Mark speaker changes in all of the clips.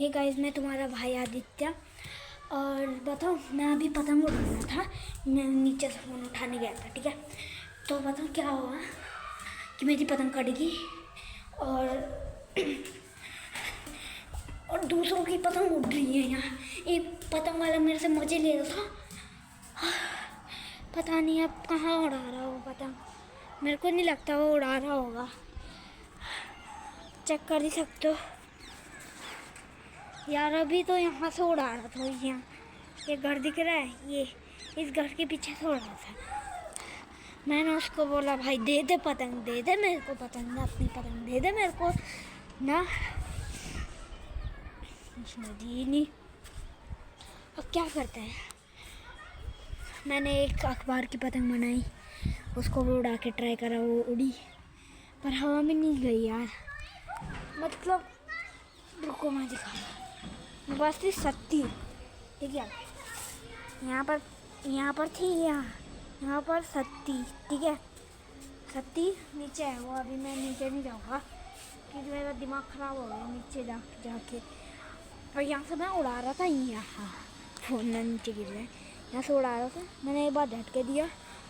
Speaker 1: Hey guys, मैं तुम्हारा भाई आदित्य। और बताओ, मैं अभी पतंग उड़ा रहा था। मैं नीचे से फ़ोन उठाने गया था, ठीक है। तो बताओ क्या हुआ कि मेरी पतंग कट गई और दूसरों की पतंग उड़ रही है। यहाँ एक पतंग वाला मेरे से मजे ले रहा था। पता नहीं अब कहाँ उड़ा रहा हो पतंग। मेरे को नहीं लगता वो उड़ा रहा होगा। चेक कर ही सकते हो यार। अभी तो यहाँ से उड़ा रहा था। यहाँ ये घर दिख रहा है, ये इस घर के पीछे से उड़ा रहा था। मैंने उसको बोला, भाई दे दे पतंग, दे दे मेरे को पतंग, अपनी पतंग दे दे मेरे को ना। उसने दी नहीं। अब क्या करते हैं। मैंने एक अखबार की पतंग बनाई, उसको भी उड़ा के ट्राई करा, वो उड़ी पर हवा में नहीं गई यार। मतलब रुको मैं दिखा, बस थी सत्ती, ठीक है। यहाँ पर थी, यहाँ पर सत्ती, ठीक है। सत्ती नीचे है वो। अभी मैं नीचे नहीं जाऊँगा क्योंकि मेरा दिमाग ख़राब हो गया नीचे जाके। और यहाँ से मैं उड़ा रहा था, यहाँ फोन ना नीचे गिर जाए, यहाँ से उड़ा रहा था। मैंने एक बार झटके दिया,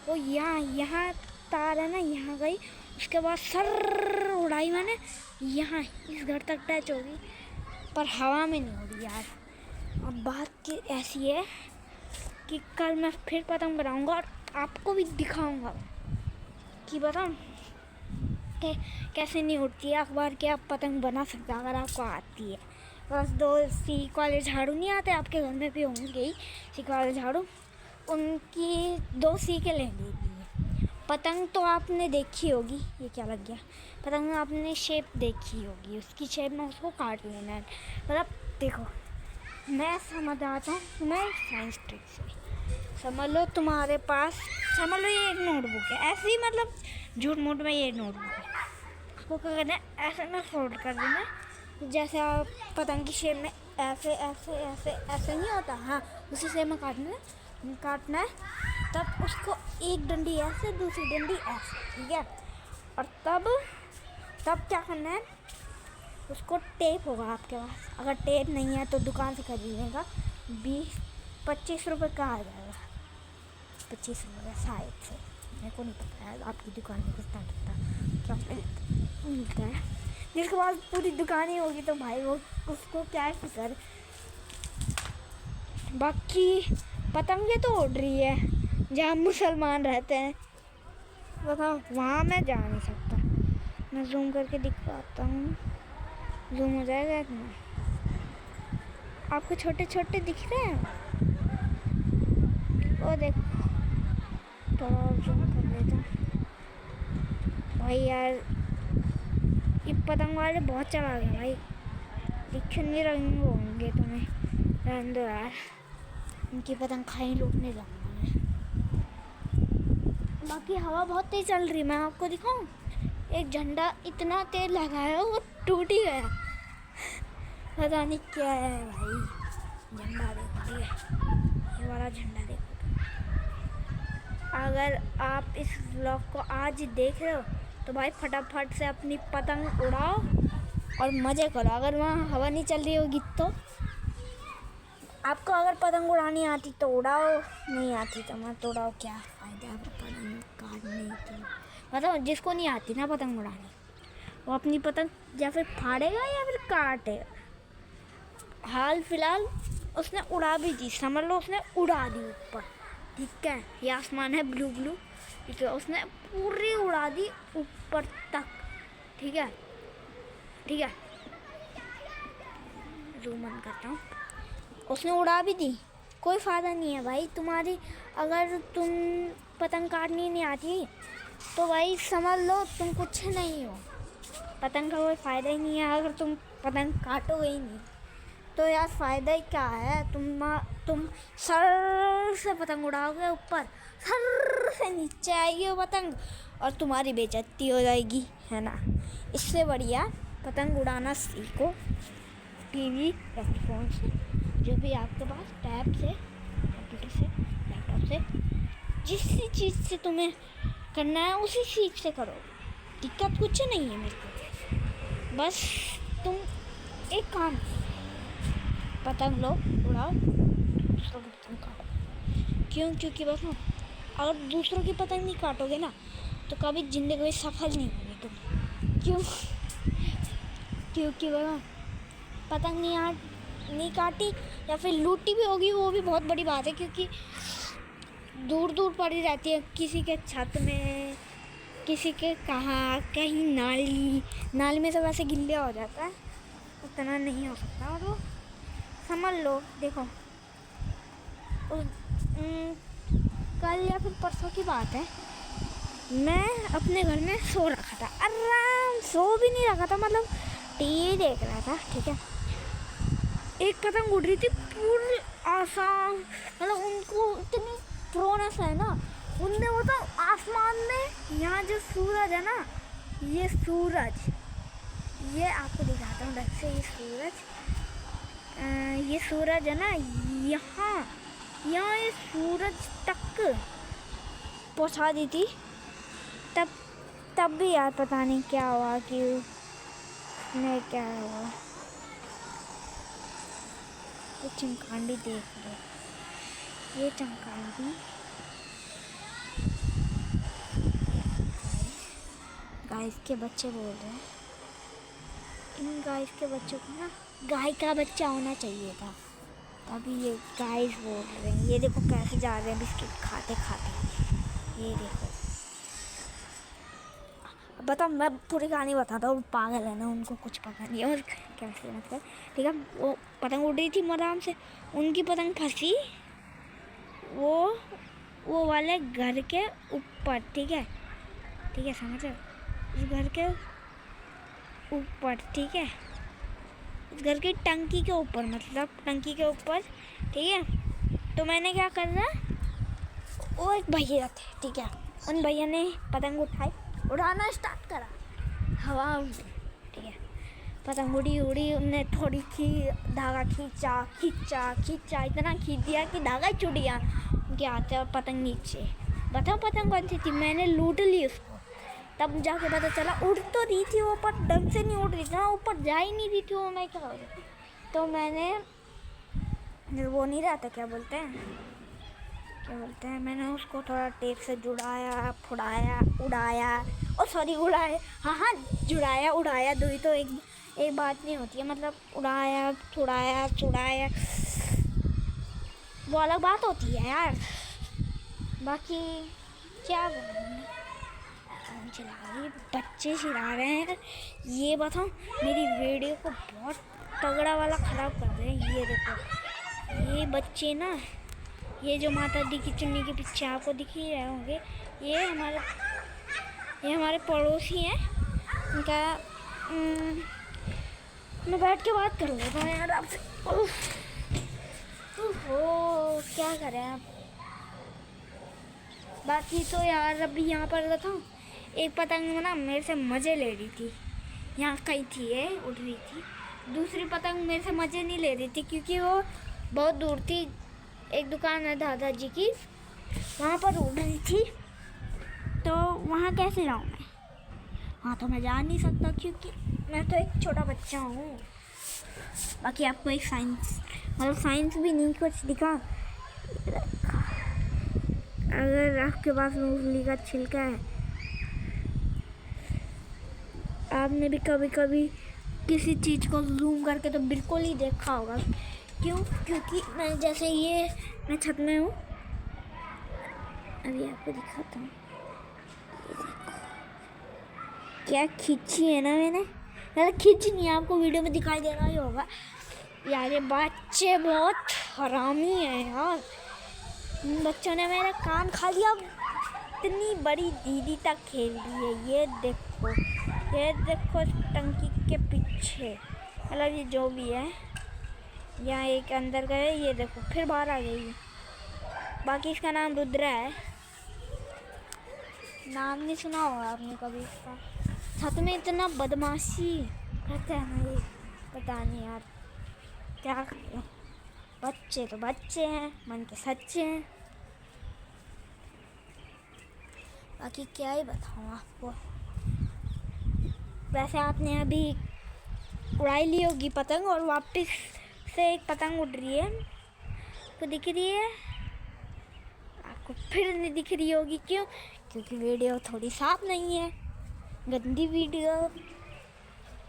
Speaker 1: वो यहाँ तार है ना, यहाँ गई। उसके बाद सर उड़ाई मैंने, यहाँ इस घर तक टच होगी पर हवा में नहीं उड़ी यार। अब बात ऐसी है कि कल मैं फिर पतंग बनाऊंगा और आपको भी दिखाऊंगा कि बताऊं कैसे नहीं उड़ती है। अखबार के आप पतंग बना सकते अगर आपको आती है। बस 2 सीख वाले झाड़ू नहीं आते, आपके घर में भी होंगे ही सीख वाले झाड़ू, उनकी 2 सीखें ले लीजिए। पतंग तो आपने देखी होगी, ये क्या लग गया। पतंग आपने शेप देखी होगी, उसकी शेप में उसको काट लेना है। मतलब देखो, मैं समझ आता हूँ, मैं साइंस ट्रिक से समझ लो। तुम्हारे पास समझ लो ये एक नोटबुक है, ऐसे ही मतलब झूठ मूठ में ये नोटबुक है। उसको क्या करना है, ऐसे में फोल्ड कर देना है। जैसे आप पतंग की शेप में ऐसे ऐसे ऐसे ऐसे नहीं होता, हाँ उसी शेप में काटना है। तब उसको एक डंडी ऐसे, दूसरी डंडी ऐसे, ठीक है। और तब क्या करना है, उसको टेप होगा आपके पास। अगर टेप नहीं है तो दुकान से खरीदेगा, 20-25 रुपये का आ जाएगा। 25 रुपये शायद से, मेरे को नहीं पता है। आपकी दुकान में कितना मिलता है। जिसके पास पूरी दुकान ही होगी तो भाई वो उसको क्या फिक्र। बाकी पतंगे तो उड़ रही है जहाँ मुसलमान रहते हैं। बताओ, वहाँ मैं जा नहीं सकता। मैं जूम करके दिखाता हूँ, जूम हो जाएगा इतना। आपको छोटे छोटे दिख रहे हैं, वो देखो। थोड़ा और जूम कर लेता हूँ भाई। यार ये पतंग वाले बहुत चला गए भाई, दिख नहीं रहे होंगे तुम्हें। रहने दो यार, इनकी पतंग खाई लूटने जाऊँगा मैं। बाकी हवा बहुत तेज चल रही है। मैं आपको दिखाऊँ, एक झंडा इतना तेज लगाया वो टूट ही गया। पता नहीं क्या है भाई। झंडा देखो, ये वाला झंडा देखो। अगर आप इस व्लॉग को आज देख रहे हो तो भाई फटाफट से अपनी पतंग उड़ाओ और मज़े करो। अगर वहाँ हवा नहीं चल रही होगी तो आपको, अगर पतंग उड़ानी आती तो उड़ाओ, नहीं आती तो मत उड़ाओ। क्या फ़ायदा पतंग काटने की। मतलब जिसको नहीं आती ना पतंग उड़ानी, वो अपनी पतंग या फिर फाड़ेगा या फिर काटेगा। हाल फिलहाल उसने उड़ा भी दी, समझ लो उसने उड़ा दी ऊपर, ठीक है। ये आसमान है ब्लू, ठीक है। उसने पूरी उड़ा दी ऊपर तक, ठीक है। जूम बंद करता हूँ। उसने उड़ा भी दी, कोई फ़ायदा नहीं है भाई तुम्हारी। अगर तुम पतंग काटनी नहीं आती तो भाई समझ लो तुम कुछ नहीं हो। पतंग का कोई फ़ायदा ही नहीं है अगर तुम पतंग काटोगे ही नहीं तो यार फ़ायदा ही क्या है। तुम सर से पतंग उड़ाओगे, ऊपर सर से नीचे आएगी वो पतंग और तुम्हारी बेइज्जती हो जाएगी, है ना। इससे बढ़िया पतंग उड़ाना सीखो टीवी या फ़ोन से, जो भी आपके पास, टैब से, कंप्यूटर से, लैपटॉप से, जिस चीज़ से तुम्हें करना है उसी चीज़ से करो। दिक्कत कुछ नहीं है मेरे को। बस तुम एक काम, पतंग लो, उड़ाओ, दूसरों की पतंग काटो। क्यों? क्योंकि बस अगर दूसरों की पतंग नहीं काटोगे ना तो कभी जिंदगी में सफल नहीं होगी तुम। क्यों? क्योंकि बस पतंग नहीं काटी या फिर लूटी भी होगी, वो भी बहुत बड़ी बात है, क्योंकि दूर दूर पड़ी रहती है, किसी के छत में, किसी के कहाँ, कहीं नाली में तो वैसे गिल्ला हो जाता है, उतना नहीं हो सकता। और वो समझ लो, देखो कल या फिर परसों की बात है, मैं अपने घर में सो रखा था, आराम सो भी नहीं रखा था, मतलब टीवी देख रहा था, ठीक है। एक पतंग उड़ रही थी पूरी आसमान, मतलब उनको इतनी प्रोनेस है ना, उनने वो तो आसमान में, यहाँ जो सूरज है ना, ये सूरज, ये आपको दिखाता हूँ ढंग से, ये सूरज है ना, यहाँ ये सूरज तक पहुँचा दी थी। तब भी यार पता नहीं क्या हुआ, कि उसने क्या हुआ। ये चमकांडी देख लो, ये चमकांडी गाइस के बच्चे बोल रहे हैं, इन गाइस के बच्चों को ना गाय का बच्चा होना चाहिए था, तभी ये गाइस बोल रहे हैं। ये देखो कैसे जा रहे हैं बिस्किट खाते खाते, ये देखो। बताओ, मैं पूरी कहानी बताता हूँ, पागल है ना, उनको कुछ पता नहीं है और कैसे मतलब, ठीक है। वो पतंग उड़ रही थी आराम से, उनकी पतंग फंसी वो वाले घर के ऊपर, ठीक है, समझ रहे हो, उस घर के ऊपर, ठीक है, उस घर की टंकी के ऊपर, मतलब टंकी के ऊपर, ठीक है। तो मैंने क्या करना, वो एक भैया थे, ठीक है, उन भैया ने पतंग उठाई, उड़ाना स्टार्ट करा हवा में, ठीक है। पतंग उड़ी, उनने थोड़ी धागा खींचा, इतना खींच दिया कि धागा ही छूट गया उनके हाथ से और पतंग नीचे। बताओ पतंग कौन सी थी, मैंने लूट ली उसको। तब जाके पता चला उड़ तो रही थी वो, पर ढंग से नहीं उड़ रही थी, ऊपर जा ही नहीं रही थी वो। मैं क्या करूँ, तो मैंने वो नहीं रहता, क्या बोलते हैं, मैंने उसको थोड़ा टेप से जुड़ाया, फुड़ाया, उड़ाया, और सॉरी उड़ाया, हाँ जुड़ाया उड़ाया, दो ही तो एक बात नहीं होती है, मतलब उड़ाया छुड़ाया वो अलग बात होती है यार। बाकी क्या बोलूँ, बच्चे चिल्ला रहे हैं, ये बताओ मेरी वीडियो को बहुत तगड़ा वाला ख़राब कर रहे हैं। ये देखो, ये बच्चे ना, ये जो माता दी की चुन्नी के पीछे आपको दिख ही रहे होंगे, ये हमारे पड़ोसी हैं। उनका मैं बैठ के बात कर लेता हूँ यार आपसे। ओहो, क्या करें आप। बाकी तो यार अभी यहाँ पर बताऊँ, एक पतंग ना मेरे से मज़े ले रही थी, यहाँ कहीं थी, ये उड़ रही थी। दूसरी पतंग मेरे से मज़े नहीं ले रही थी, क्योंकि वो बहुत दूर थी। एक दुकान है दादाजी की, वहाँ पर उड़ रही थी, तो वहाँ कैसे जाऊँ मैं, वहाँ तो मैं जा नहीं सकता, क्योंकि मैं तो एक छोटा बच्चा हूँ। बाकी आपको एक साइंस भी नहीं कुछ दिखा, अगर आपके पास मूंगफली का छिलका है, आपने भी कभी किसी चीज़ को जूम करके तो बिल्कुल ही देखा होगा। क्यों? क्योंकि मैं छत में हूँ, अभी आपको दिखाता हूँ, क्या खींची है ना मैंने, खींची नहीं, आपको वीडियो में दिखाई दे रहा ही होगा यार। ये बच्चे बहुत हरामी हैं यार, इन बच्चों ने मेरा कान खा लिया, इतनी बड़ी दीदी तक खेल दी है। ये देखो टंकी के पीछे, मतलब ये जो भी है, यहाँ एक अंदर गए, ये देखो फिर बाहर आ गई। बाकी इसका नाम रुद्रा है, नाम नहीं सुना होगा आपने कभी इसका। छत में इतना बदमाशी करते हैं ना, ये पता नहीं यार क्या करें। बच्चे तो बच्चे हैं, मन के सच्चे हैं। बाकी क्या ही बताऊँ आपको। वैसे आपने अभी उड़ाई ली होगी पतंग और वापस से एक पतंग उड़ रही है, आपको दिख रही है? आपको फिर नहीं दिख रही होगी, क्यों? क्योंकि वीडियो थोड़ी साफ नहीं है, गंदी वीडियो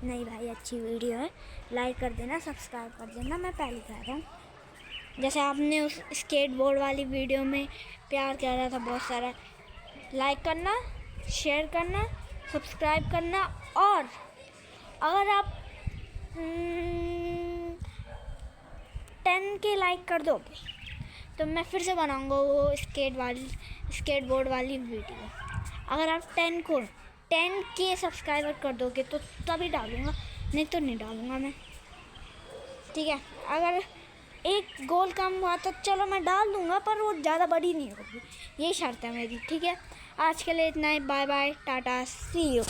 Speaker 1: नहीं भाई, अच्छी वीडियो है। लाइक कर देना, सब्सक्राइब कर देना, मैं पहले कह रहा हूँ। जैसे आपने उस स्केटबोर्ड वाली वीडियो में प्यार किया रहा था बहुत सारा, लाइक करना, शेयर करना, सब्सक्राइब करना। और अगर आप 10 के लाइक कर दोगे तो मैं फिर से बनाऊंगा वो स्केटबोर्ड वाली वीडियो। अगर आप 10 के सब्सक्राइबर कर दोगे तो तभी डालूँगा, नहीं तो नहीं डालूँगा मैं, ठीक है? अगर एक गोल कम हुआ तो चलो मैं डाल दूँगा, पर वो ज़्यादा बड़ी नहीं होगी, यही शर्त है मेरी, ठीक है? आज के लिए इतना ही, bye bye, tata, see you.